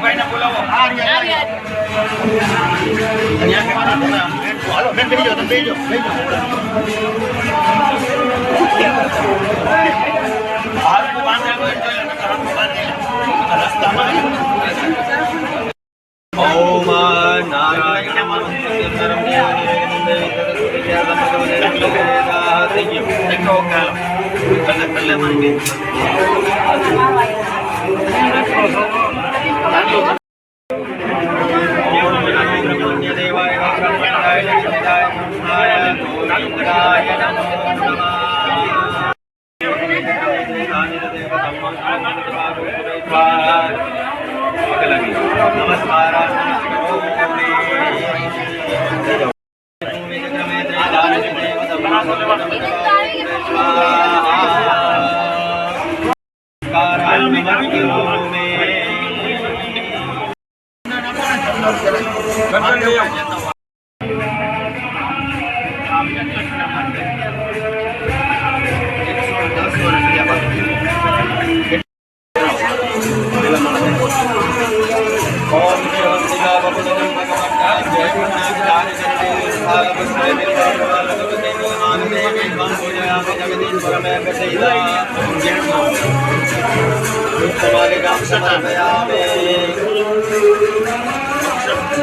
ભાઈને બોલાવો. અહીંયા કેવા તમે હાલો બેન બેસી જાઓ, તમે બેસી જાઓ. હાથમાં બાંધેલો હોય તો હાથમાં બાંધેલા રસ્તામાં ઓમ નારાયણ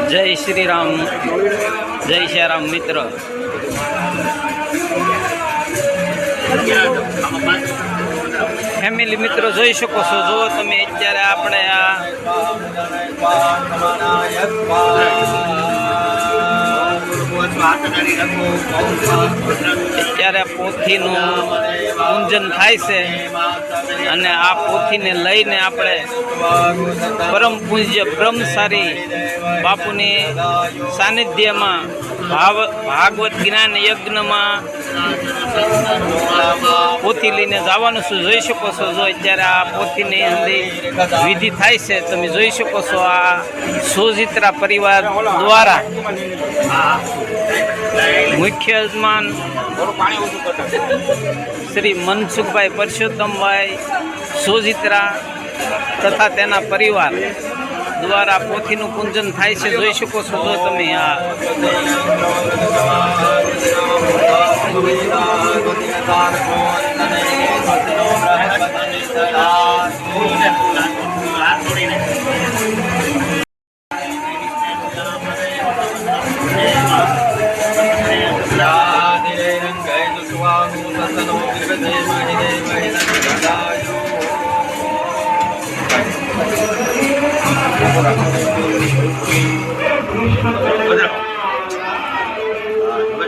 જય શ્રી રામ, જય શ્રી રામ મિત્ર. ફેમિલી મિત્રો જોઈ શકો છો, જો તમે અત્યારે આપણે અત્યારે પોથીનું પૂજન થાય છે અને આ પોથીને લઈને આપણે પરમ પૂજ્ય બ્રહ્મચારી બાપુની સાનિધ્યમાં ભાગવત જ્ઞાન યજ્ઞમાં પોથી લઈને જવાનું છું. જોઈ શકો છો, જો અત્યારે આ પોથીની અંદર વિધિ થાય છે. તમે જોઈ શકો છો, આ સોજિત્રા પરિવાર દ્વારા મુખ્ય યજમાન શ્રી મનસુખભાઈ પરસોત્તમભાઈ સોજિત્રા તથા તેના પરિવાર દ્વારા પોથીનું પૂજન થાય છે. જોઈ શકો છો, જો તમે આ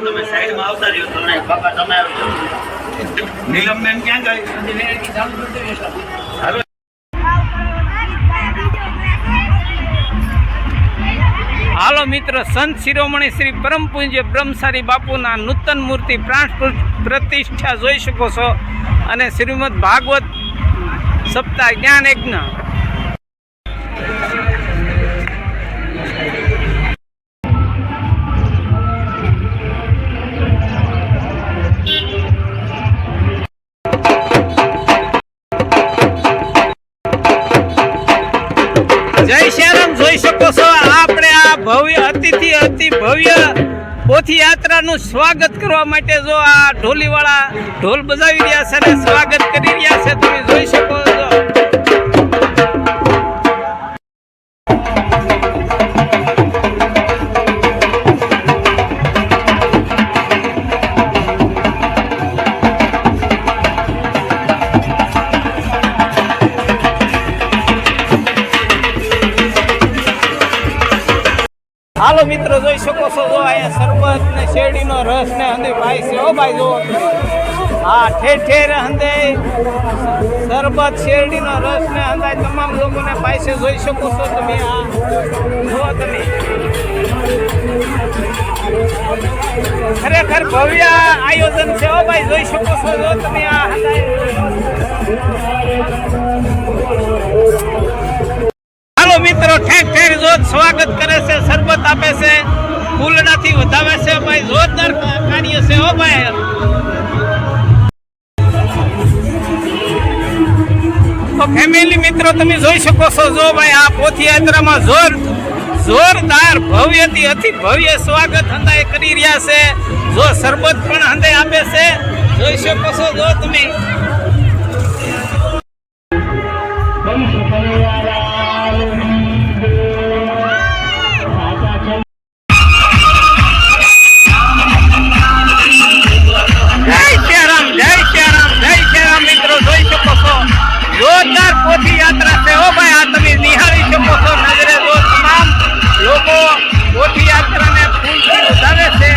તમે સાઈડમાં આવતા રહ્યો. તમે બાપા તમે નીલમબેન ક્યાં ગઈ? હાલો મિત્રો, સંત શિરોમણી શ્રી પરમ પૂજ્ય બ્રહ્મચારી બાપુના નૂતન મૂર્તિ પ્રાણ પ્રતિષ્ઠા જોઈ શકો છો અને શ્રીમદ ભાગવત સપ્તાહ જ્ઞાન યજ્ઞ. જય શ્રી રામ. જોઈ શકો છો, આપણે આ ભવ્ય અતિ ભવ્ય પોથી યાત્રાનું સ્વાગત કરવા માટે જો આ ઢોલીવાળા ઢોલ બજાવી રહ્યા છે અને સ્વાગત કરી રહ્યા છે. તમે જોઈ શકો છો. હાલો મિત્રો, જોઈ શકો છો, જો અહીંયા શરબત ને શેરડીનો રસ ને હંદે ભાઈ છે. હો ભાઈ, જો હા ઠેર ઠેર હંદે શરબત શેરડીનો રસ ને હંદાય તમામ લોકોને ભાઈ છે. જોઈ શકો છો તમે, આ જુઓ તમે, ખરેખર ભવ્ય આયોજન છે. હો ભાઈ, જોઈ શકો છો, જો તમે આ હંદાય. મિત્રો ઠેર ઠેર જોત સ્વાગત કરે છે, શરબત આપે છે, ફૂલડાથી વધાવે છે. ભાઈ જોરદાર કાર્ય છે. હો ભાઈ, તો ફેમિલી મિત્રો તમે જોઈ શકો છો જો ભાઈ આ પોથયાત્રામાં જોરદાર ભવ્યથી અતિ ભવ્ય સ્વાગત હંદાય કરી રહ્યા છે જો શરબત પણ હંદાય આપે છે જોઈ શકો છો જો તમે જોરદાર પોથી યાત્રા છે ઓ ભાઈ આ તમે નિહાળી શકો છો નજરે જો તમામ લોકો પોથી યાત્રાને ફૂલથી વધાવે છે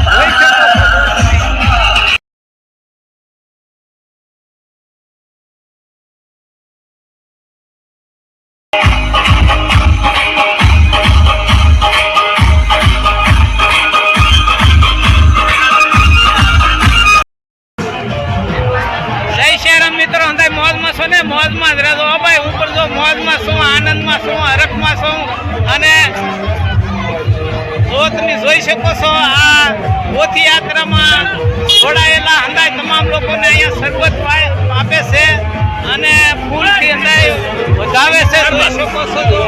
જોઈ શકો છો મિત્રો અંદાજ મોજમાં છો ને મોજમાં જ રહેજો ભાઈ ઉપર જો મોજમાં શું આનંદમાં શું હરખમાં શું અને જો તમે જોઈ શકો છો આ પોથી યાત્રામાં જોડાયેલા અંદાજ તમામ લોકોને અહીંયા શરબત આપે છે અને ફૂલથી અંદાજ વધાવે છે જોઈ શકો છો જો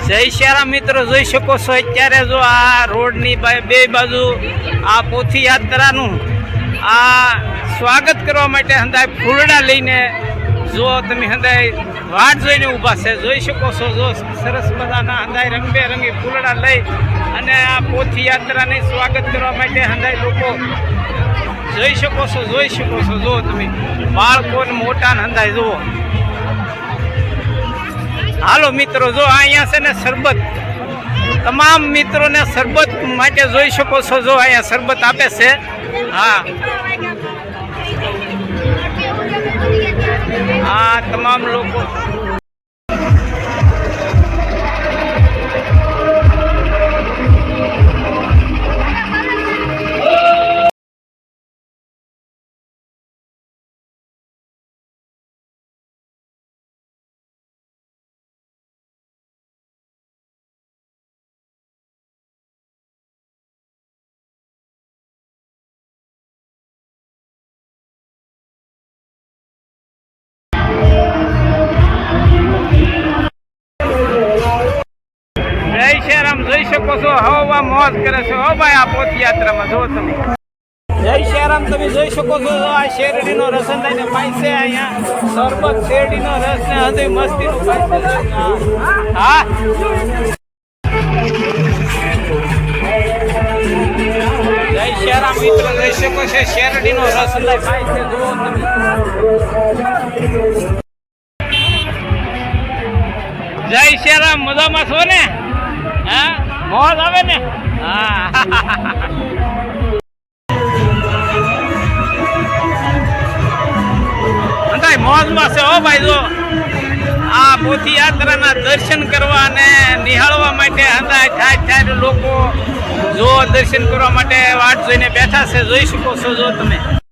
જય શ્યારામ મિત્રો જોઈ શકો છો અત્યારે જો આ રોડની બે બાજુ આ પોથી યાત્રાનું આ સ્વાગત કરવા માટે હંદાય ફૂલડા લઈને જો તમે હંદાય વાટ જોઈને ઊભા છે જોઈ શકો છો જો સરસ મજાના હંદાય રંગબેરંગી ફૂલડા લઈ અને આ પોથી યાત્રાને સ્વાગત કરવા માટે હંદાય લોકો જોઈ શકો છો જો તમે બાળકો ને મોટા હંદાય જુઓ હાલો મિત્રો જો અહીંયા છે ને શરબત તમામ મિત્રોને શરબત માટે જોઈ શકો છો જો અહીંયા શરબત આપે છે હા તમામ લોકો જોઈ શકો છો હવા મોજ કરે છે હો ભાઈ આ પોથયાત્રામાં જો તમે જય શ્યારામ તમે જોઈ શકો છો આ શેરડીનો રસ થઈને પાય છે અહીંયા શરબત શેરડીનો રસ ને હૃદય મસ્તીનું પાય છે હા જય શ્યારામ મિત્રો જોઈ શકો છો શેરડીનો રસ લઈ પાય છે જો તમે જય શ્યારામ મજામાં છો ને હા મોજ આવે ને હા અંધાય મોજમાં છે હો ભાઈ જો આ પોથી યાત્રાના દર્શન કરવા અને નિહાળવા માટે અંધાય ઠાઠ ઠાઠ લોકો જો દર્શન કરવા માટે વાટ જોઈને બેઠા છે જોઈ શકો છો જો તમે